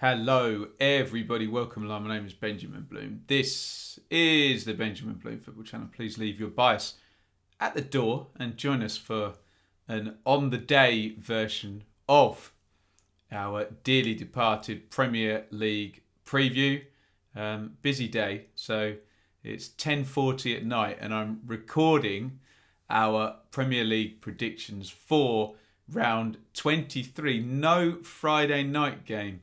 Hello everybody, welcome along. My name is Benjamin Bloom. This is the Benjamin Bloom Football Channel. Please leave your bias at the door and join us for an on-the-day version of our dearly departed Premier League preview. Busy day, so it's 10:40 at night and I'm recording our Premier League predictions for round 23. No Friday night game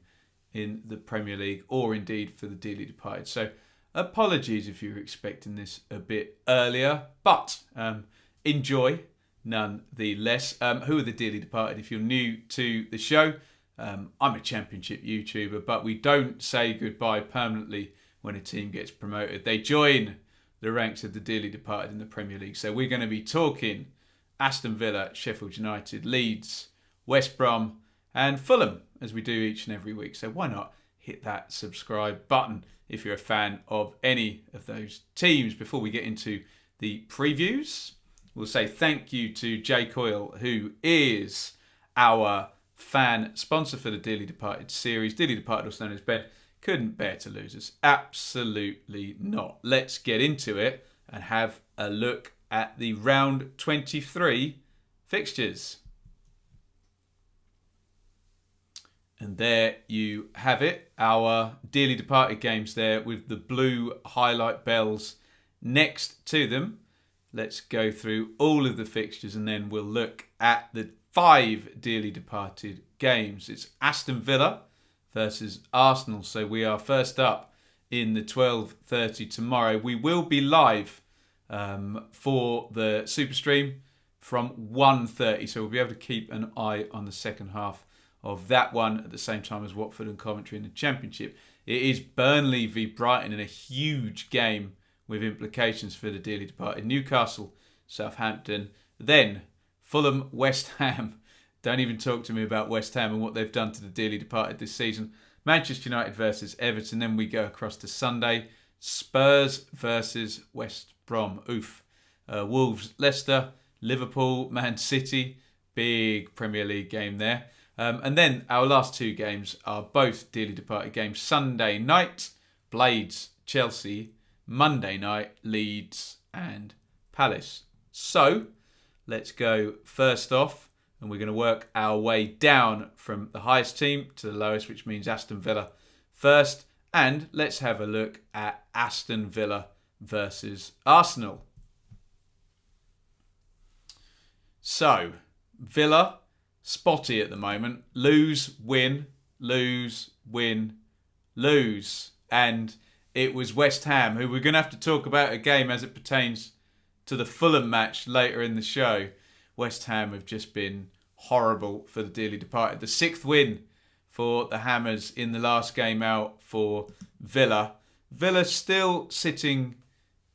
in the Premier League or indeed for the dearly departed. So apologies if you were expecting this a bit earlier, but enjoy nonetheless. Who are the dearly departed? If you're new to the show, I'm a championship YouTuber, but we don't say goodbye permanently when a team gets promoted. They join the ranks of the dearly departed in the Premier League. So we're going to be talking Aston Villa, Sheffield United, Leeds, West Brom and Fulham as we do each and every week. So why not hit that subscribe button if you're a fan of any of those teams. Before we get into the previews, we'll say thank you to Coyle, who is our fan sponsor for the Dearly Departed series. Dearly Departed, also known as Ben, couldn't bear to lose us. Absolutely not. Let's get into it and have a look at the round 23 fixtures. And there you have it, our dearly departed games there with the blue highlight bells next to them. Let's go through all of the fixtures and then we'll look at the 5 dearly departed games. It's Aston Villa versus Arsenal. So we are first up in the 12:30 tomorrow. We will be live for the Super Stream from 1:30. So we'll be able to keep an eye on the second half of that one at the same time as Watford and Coventry in the Championship. It is Burnley v Brighton in a huge game with implications for the dearly departed. Newcastle, Southampton, then Fulham, West Ham. Don't even talk to me about West Ham and what they've done to the dearly departed this season. Manchester United versus Everton. Then we go across to Sunday. Spurs versus West Brom. Wolves, Leicester, Liverpool, Man City. Big Premier League game there. And then our last 2 games are both dearly departed games. Sunday night, Blades, Chelsea. Monday night, Leeds and Palace. So, let's go first off. And we're going to work our way down from the highest team to the lowest, which means Aston Villa first. And let's have a look at Aston Villa versus Arsenal. So, Villa, spotty at the moment. Lose, win, lose, win, lose. And it was West Ham, who we're going to have to talk about a game as it pertains to the Fulham match later in the show. West Ham have just been horrible for the dearly departed. The 6th win for the Hammers in the last game out for Villa. Villa still sitting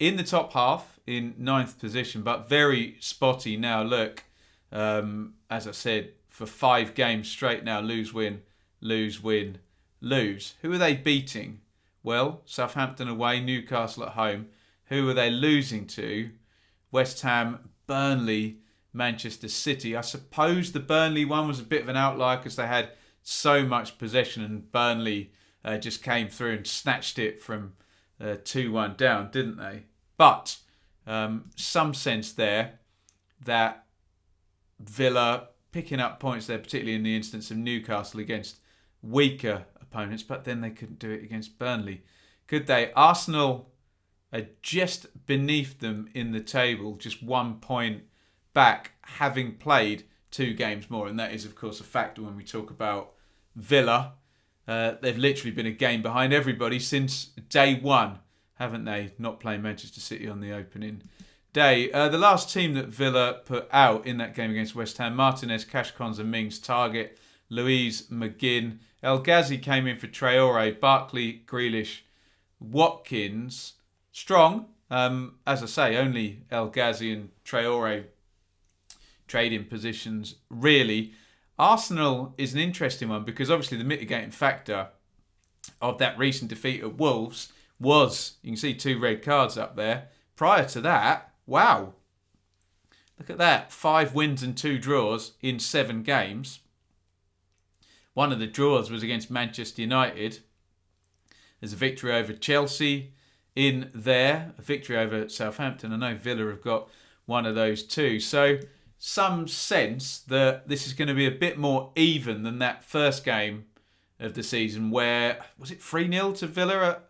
in the top half in 9th position, but very spotty now. Look, as I said, for 5 games straight now, lose, win, lose, win, lose. Who are they beating? Well, Southampton away, Newcastle at home. Who are they losing to? West Ham, Burnley, Manchester City. I suppose the Burnley one was a bit of an outlier because they had so much possession and Burnley just came through and snatched it from 2-1 down, didn't they? But some sense there that Villa picking up points there, particularly in the instance of Newcastle against weaker opponents, but then they couldn't do it against Burnley. Could they? Arsenal are just beneath them in the table, just 1 point back, having played 2 games more. And that is, of course, a factor when we talk about Villa. They've literally been a game behind everybody since day one, haven't they? Not playing Manchester City on the opening day. The last team that Villa put out in that game against West Ham: Martinez, Cash Konza, Mings, Target, Louise, McGinn. El Ghazi came in for Traore, Barkley, Grealish, Watkins. Strong, as I say, only El Ghazi and Traore trading positions, really. Arsenal is an interesting one because obviously the mitigating factor of that recent defeat at Wolves was, you can see 2 red cards up there. Prior to that, wow, look at that, 5 wins and 2 draws in 7 games. One of the draws was against Manchester United. There's a victory over Chelsea in there, a victory over Southampton. I know Villa have got one of those too. So some sense that this is going to be a bit more even than that first game of the season where, was it 3-0 to Villa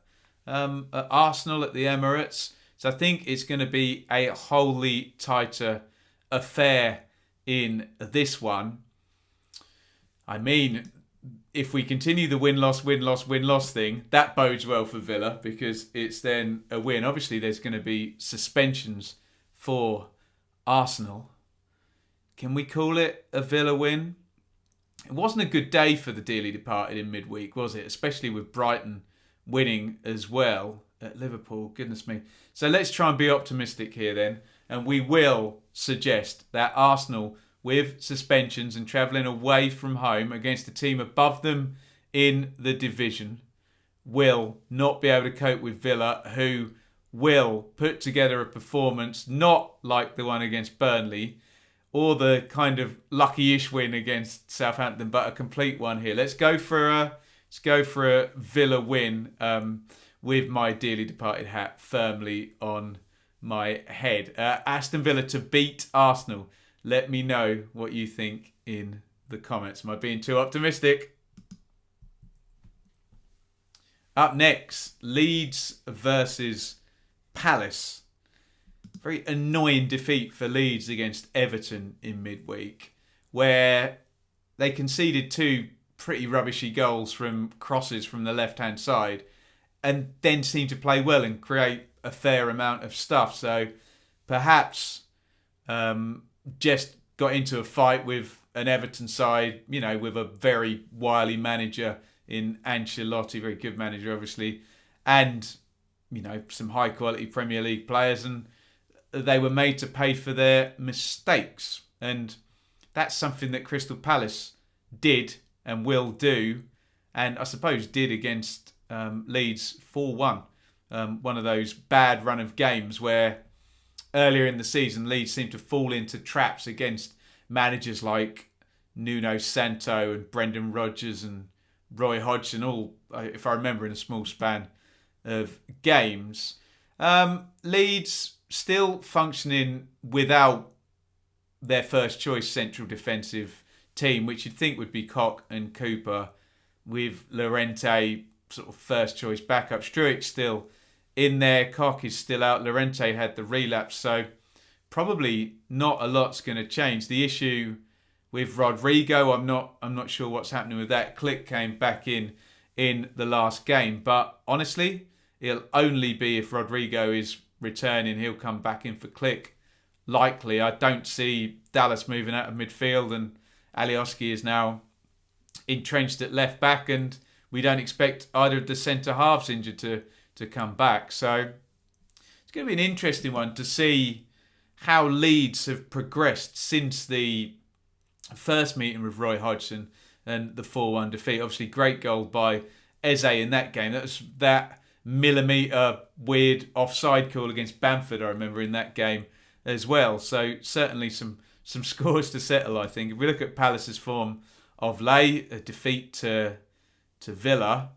at Arsenal at the Emirates? So I think it's going to be a wholly tighter affair in this one. I mean, if we continue the win-loss, win-loss, win-loss thing, that bodes well for Villa because it's then a win. Obviously, there's going to be suspensions for Arsenal. Can we call it a Villa win? It wasn't a good day for the dearly departed in midweek, was it? Especially with Brighton winning as well at Liverpool. Goodness me. So let's try and be optimistic here then. And we will suggest that Arsenal, with suspensions and travelling away from home against a team above them in the division, will not be able to cope with Villa, who will put together a performance not like the one against Burnley or the kind of lucky-ish win against Southampton, but a complete one here. Let's go for a Villa win with my dearly departed hat firmly on my head. Aston Villa to beat Arsenal. Let me know what you think in the comments. Am I being too optimistic? Up next, Leeds versus Palace. Very annoying defeat for Leeds against Everton in midweek, where they conceded 2 pretty rubbishy goals from crosses from the left-hand side and then seemed to play well and create a fair amount of stuff. So perhaps just got into a fight with an Everton side, with a very wily manager in Ancelotti, very good manager, obviously, and, some high-quality Premier League players, and they were made to pay for their mistakes. And that's something that Crystal Palace did and will do, and I suppose did against Leeds 4-1. One of those bad run of games where earlier in the season, Leeds seemed to fall into traps against managers like Nuno Santo and Brendan Rodgers and Roy Hodgson, all, if I remember, in a small span of games. Leeds still functioning without their first choice central defensive team, which you'd think would be Koch and Cooper, with Llorente sort of first choice backup. Struijk still in there, Koch is still out, Llorente had the relapse, so probably not a lot's going to change. The issue with Rodrigo, I'm not sure what's happening with that. Click came back in the last game, but honestly, it'll only be if Rodrigo is returning, he'll come back in for Click. Likely, I don't see Dallas moving out of midfield, and Alioski is now entrenched at left back, and we don't expect either of the centre halves injured to come back. So it's going to be an interesting one to see how Leeds have progressed since the first meeting with Roy Hodgson and the 4-1 defeat. Obviously, great goal by Eze in that game. That was that millimetre weird offside call against Bamford, I remember, in that game as well. So certainly some scores to settle, I think. If we look at Palace's form of late, a defeat to Villa,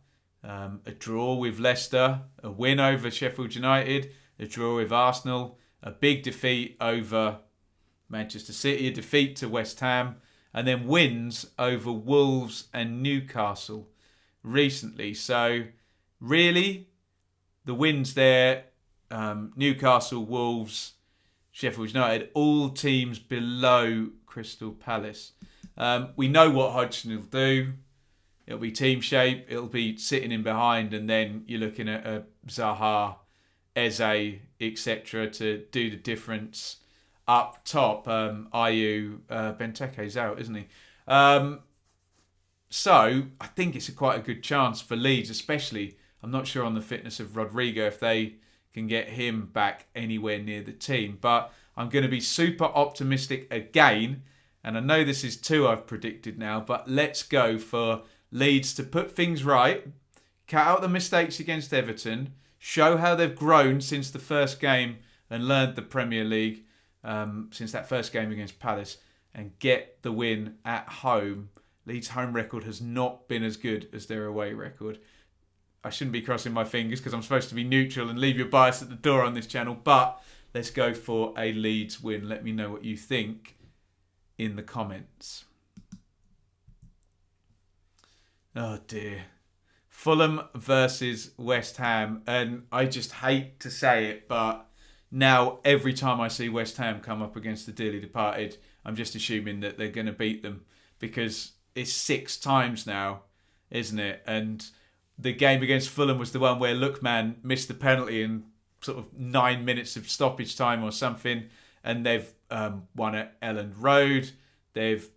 a draw with Leicester, a win over Sheffield United, a draw with Arsenal, a big defeat over Manchester City, a defeat to West Ham, and then wins over Wolves and Newcastle recently. So really, the wins there, Newcastle, Wolves, Sheffield United, all teams below Crystal Palace. We know what Hodgson will do. It'll be team shape. It'll be sitting in behind, and then you're looking at a Zaha, Eze, etc. to do the difference up top. Ayew, Benteke's out, isn't he? So I think it's quite a good chance for Leeds, especially. I'm not sure on the fitness of Rodrigo if they can get him back anywhere near the team, but I'm going to be super optimistic again. And I know this is 2 I've predicted now, but let's go for Leeds to put things right, cut out the mistakes against Everton, show how they've grown since the first game and learned the Premier League since that first game against Palace, and get the win at home Leeds' home record has not been as good as their away record. I shouldn't be crossing my fingers because I'm supposed to be neutral and leave your bias at the door on this channel, but let's go for a Leeds win. Let me know what you think in the comments. Oh dear. Fulham versus West Ham. And I just hate to say it, but now every time I see West Ham come up against the dearly departed, I'm just assuming that they're going to beat them, because it's 6 times now, isn't it? And the game against Fulham was the one where Lookman missed the penalty in sort of 9 minutes of stoppage time or something, and they've won at Elland Road. They've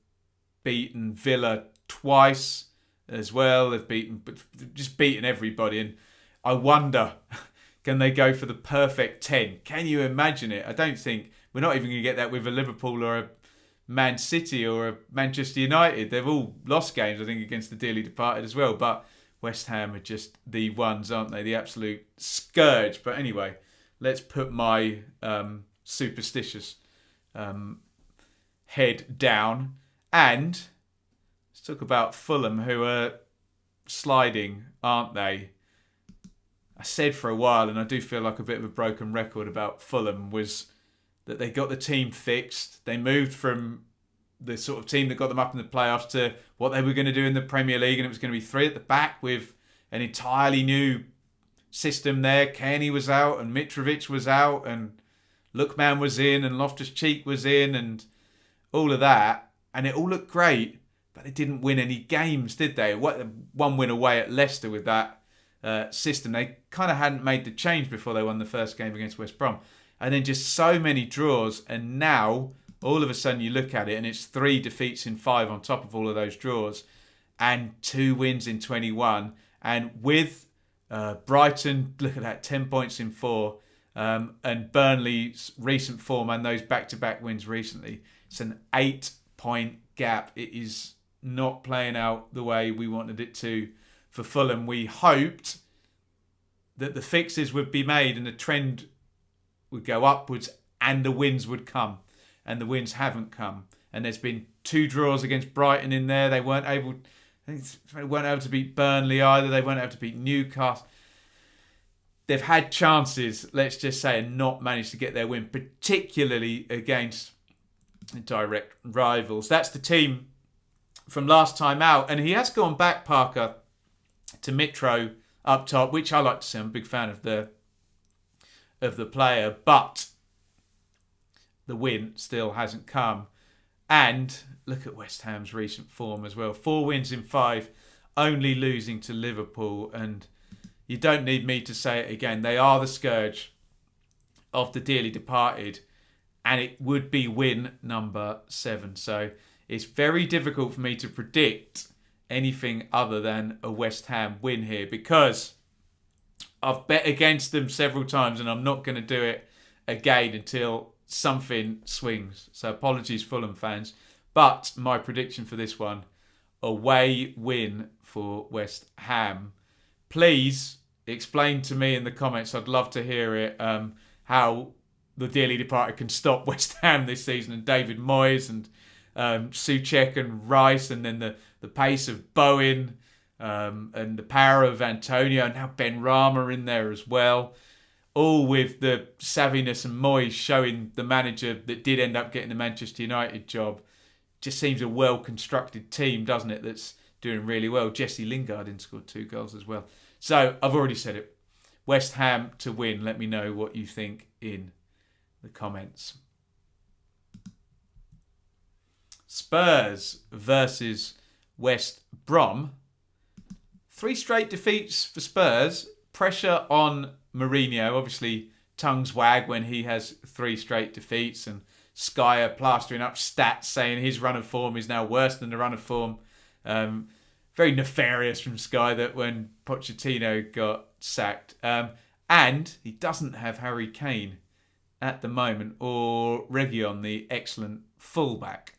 beaten Villa twice as well. They've beaten everybody, and I wonder, can they go for the perfect 10? Can you imagine it? I don't think we're not even going to get that with a Liverpool or a Man City or a Manchester United. They've all lost games, I think, against the dearly departed as well, but West Ham are just the ones, aren't they? The absolute scourge. But anyway, let's put my superstitious head down, and let's talk about Fulham, who are sliding, aren't they? I said for a while, and I do feel like a bit of a broken record about Fulham, was that they got the team fixed. They moved from the sort of team that got them up in the playoffs to what they were going to do in the Premier League, and it was going to be 3 at the back with an entirely new system there. Kearney was out, and Mitrovic was out, and Lookman was in, and Loftus-Cheek was in, and all of that. And it all looked great, but they didn't win any games, did they? One win away at Leicester with that system. They kind of hadn't made the change before they won the first game against West Brom. And then just so many draws, and now all of a sudden you look at it and it's 3 defeats in 5 on top of all of those draws, and 2 wins in 21. And with Brighton, look at that, 10 points in 4, and Burnley's recent form and those back-to-back wins recently, it's an 8-point gap. It is not playing out the way we wanted it to for Fulham. We hoped that the fixes would be made and the trend would go upwards and the wins would come, and the wins haven't come. And there's been 2 draws against Brighton in there. They weren't able to beat Burnley either. They weren't able to beat Newcastle. They've had chances, let's just say, and not managed to get their win, particularly against direct rivals. That's the team from last time out, and he has gone back, Parker, to Mitro up top, which I like to see. I'm a big fan of the player, but the win still hasn't come. And look at West Ham's recent form as well. 4 wins in 5, only losing to Liverpool. And you don't need me to say it again. They are the scourge of the dearly departed, and it would be win number 7. So it's very difficult for me to predict anything other than a West Ham win here, because I've bet against them several times, and I'm not going to do it again until something swings. So apologies, Fulham fans. But my prediction for this one, away win for West Ham. Please explain to me in the comments, I'd love to hear it, how the dearly departed can stop West Ham this season, and David Moyes and Souček and Rice, and then the pace of Bowen, and the power of Antonio, and now Ben Rama in there as well. All with the savviness and Moyes showing the manager that did end up getting the Manchester United job. Just seems a well-constructed team, doesn't it, that's doing really well. Jesse Lingard scored 2 goals as well. So, I've already said it. West Ham to win. Let me know what you think in the comments. Spurs versus West Brom. 3 straight defeats for Spurs. Pressure on Mourinho. Obviously, tongues wag when he has 3 straight defeats, and Sky are plastering up stats saying his run of form is now worse than the run of form. Very nefarious from Sky that when Pochettino got sacked. And he doesn't have Harry Kane at the moment, or Reguilon, the excellent fullback.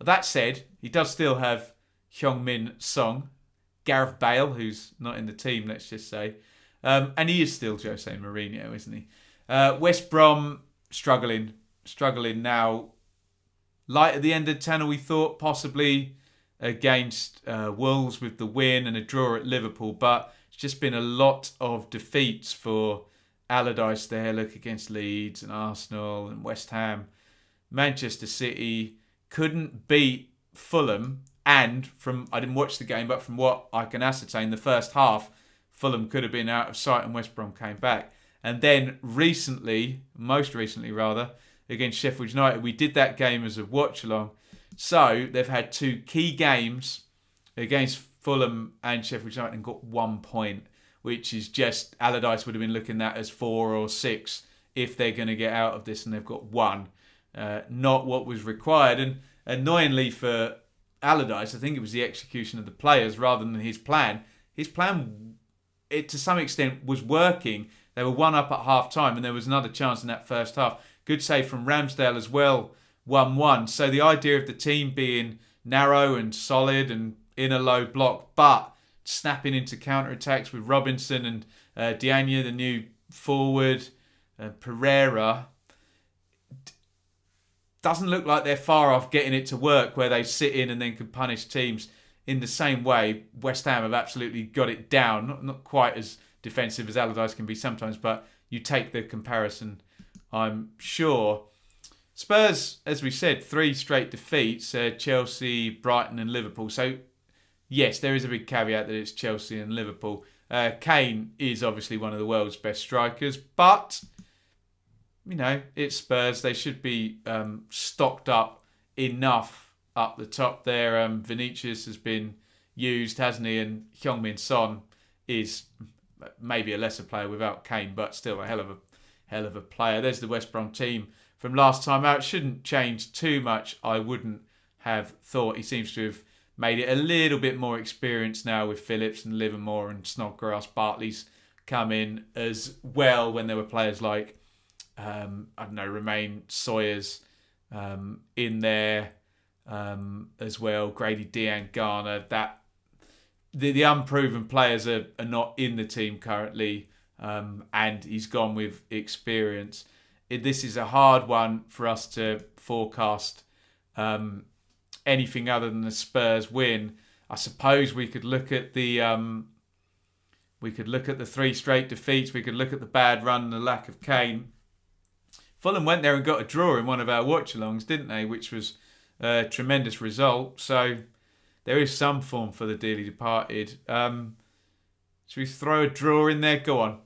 That said, he does still have Heung-min Song, Gareth Bale, who's not in the team, let's just say. And he is still Jose Mourinho, isn't he? West Brom struggling now. Light at the end of the tunnel, we thought, possibly. against Wolves with the win and a draw at Liverpool, but it's just been a lot of defeats for Allardyce there. Look, against Leeds and Arsenal and West Ham. Manchester City couldn't beat Fulham, and I didn't watch the game, but from what I can ascertain, the first half, Fulham could have been out of sight and West Brom came back. And then most recently, against Sheffield United, we did that game as a watch-along. So they've had 2 key games against Fulham and Sheffield United and got 1 point, which is just, Allardyce would have been looking at as 4 or 6 if they're going to get out of this, and they've got 1. Not what was required. And annoyingly for Allardyce, I think it was the execution of the players rather than his plan. His plan, it to some extent was working. They were 1 up at half-time and there was another chance in that first half. Good save from Ramsdale as well, 1-1. So the idea of the team being narrow and solid and in a low block, but snapping into counter-attacks with Robinson and Iain, the new forward, Pereira, doesn't look like they're far off getting it to work where they sit in and then can punish teams in the same way. West Ham have absolutely got it down. Not quite as defensive as Allardyce can be sometimes, but you take the comparison, I'm sure. Spurs, as we said, 3 straight defeats, Chelsea, Brighton and Liverpool. So, yes, there is a big caveat that it's Chelsea and Liverpool. Kane is obviously one of the world's best strikers, but, it's Spurs. They should be stocked up enough up the top there. Vinicius has been used, hasn't he? And Heung-min Son is maybe a lesser player without Kane, but still a hell of a player. There's the West Brom team from last time out. Shouldn't change too much, I wouldn't have thought. He seems to have made it a little bit more experienced now with Phillips and Livermore and Snodgrass. Bartley's come in as well when there were players like, Romain Sawyers in there as well. Grady Dian, Garner. The unproven players are not in the team currently, and he's gone with experience. This is a hard one for us to forecast anything other than the Spurs win. I suppose we could look at the 3 straight defeats. We could look at the bad run and the lack of Kane. Fulham went there and got a draw in one of our watch-alongs, didn't they? Which was a tremendous result. So there is some form for the dearly departed. Should we throw a draw in there? Go on.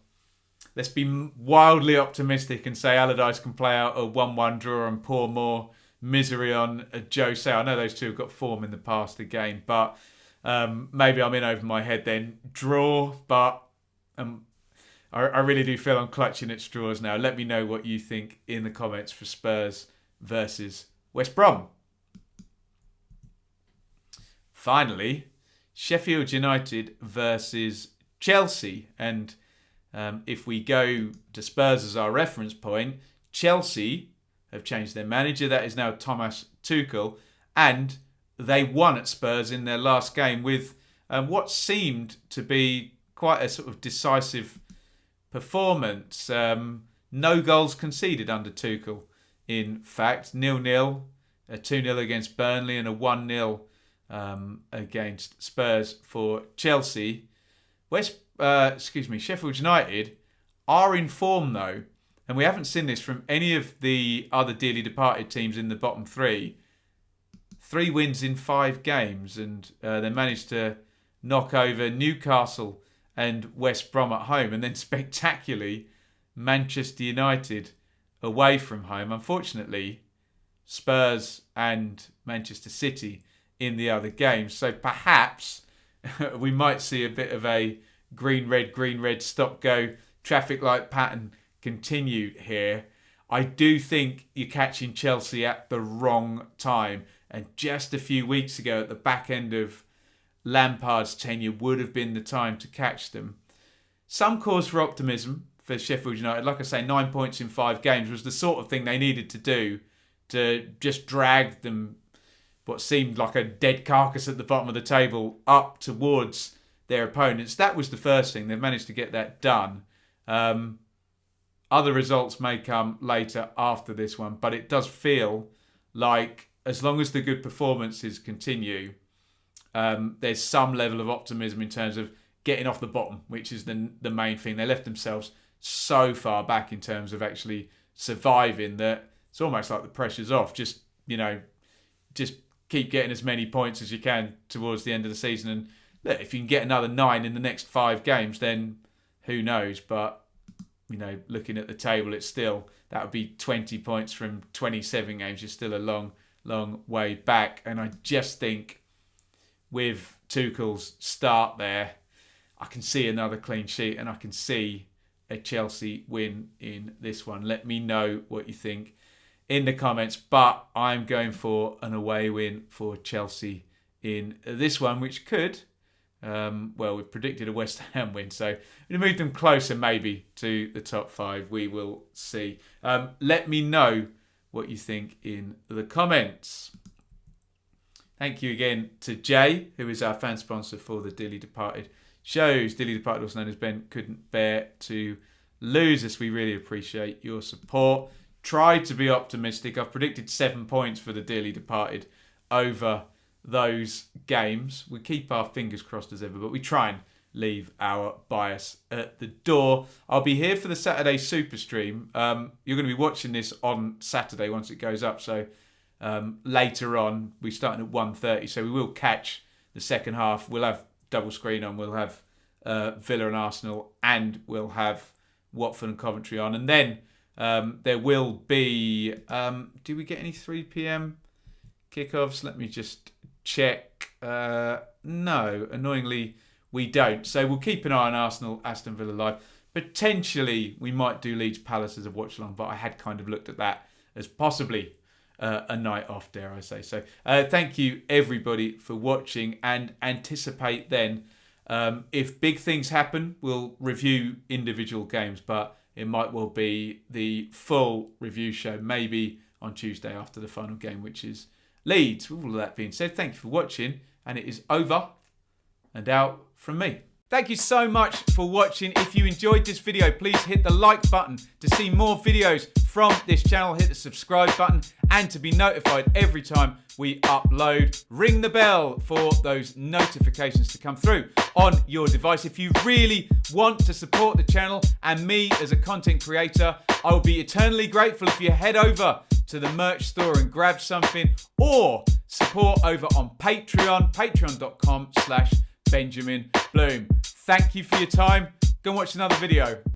Let's be wildly optimistic and say Allardyce can play out a 1-1 draw and pour more misery on Jose. I know those two have got form in the past again, but maybe I'm in over my head then. Draw, but I really do feel I'm clutching at straws now. Let me know what you think in the comments for Spurs versus West Brom. Finally, Sheffield United versus Chelsea. And if we go to Spurs as our reference point, Chelsea have changed their manager. That is now Thomas Tuchel. And they won at Spurs in their last game with what seemed to be quite a sort of decisive performance. No goals conceded under Tuchel. In fact, 0-0, a 2-0 against Burnley and a 1-0 against Spurs for Chelsea. Sheffield United are in form though, and we haven't seen this from any of the other dearly departed teams in the bottom 3. 3 wins in 5 games, and they managed to knock over Newcastle and West Brom at home, and then spectacularly Manchester United away from home. Unfortunately, Spurs and Manchester City in the other games. So perhaps we might see a bit of a green, red, stop, go traffic light pattern continue here. I do think you're catching Chelsea at the wrong time. And just a few weeks ago, at the back end of Lampard's tenure, would have been the time to catch them. Some cause for optimism for Sheffield United. Like I say, 9 points in 5 games was the sort of thing they needed to do to just drag them, what seemed like a dead carcass at the bottom of the table, up towards their opponents. That was the first thing. They've managed to get that done. Other results may come later after this one, but it does feel like as long as the good performances continue, there's some level of optimism in terms of getting off the bottom, which is the main thing. They left themselves so far back in terms of actually surviving that it's almost like the pressure's off. Just keep getting as many points as you can towards the end of the season. And look, if you can get another 9 in the next 5 games, then who knows? But, looking at the table, that would be 20 points from 27 games. You're still a long, long way back. And I just think with Tuchel's start there, I can see another clean sheet and I can see a Chelsea win in this one. Let me know what you think in the comments, but I'm going for an away win for Chelsea in this one, which could, we've predicted a West Ham win, so we move them closer maybe to the top 5. We will see. Let me know what you think in the comments. Thank you again to Jay, who is our fan sponsor for the Dearly Departed shows. Dearly Departed, also known as Ben, couldn't bear to lose us. We really appreciate your support. Tried to be optimistic. I've predicted 7 points for the Dearly Departed over those games. We keep our fingers crossed as ever, but we try and leave our bias at the door. I'll be here for the Saturday Super Stream. You're going to be watching this on Saturday once it goes up, so later on, we're starting at 1:30, so we will catch the second half. We'll have double screen on. We'll have Villa and Arsenal, and we'll have Watford and Coventry on. And then there will be... do we get any 3 p.m. kickoffs? Let me just check. No, annoyingly, we don't. So we'll keep an eye on Arsenal, Aston Villa live. Potentially, we might do Leeds Palace as a watch-along, but I had kind of looked at that as possibly a night off, dare I say. So thank you, everybody, for watching, and anticipate then if big things happen, we'll review individual games, but it might well be the full review show, maybe on Tuesday after the final game, which is Leeds. With all of that being said, thank you for watching, and it is over and out from me. Thank you so much for watching. If you enjoyed this video, please hit the like button to see more videos from this channel. Hit the subscribe button, and to be notified every time we upload. Ring the bell for those notifications to come through on your device. If you really want to support the channel and me as a content creator, I will be eternally grateful if you head over to the merch store and grab something, or support over on Patreon, patreon.com/Benjamin Bloom. Thank you for your time. Go and watch another video.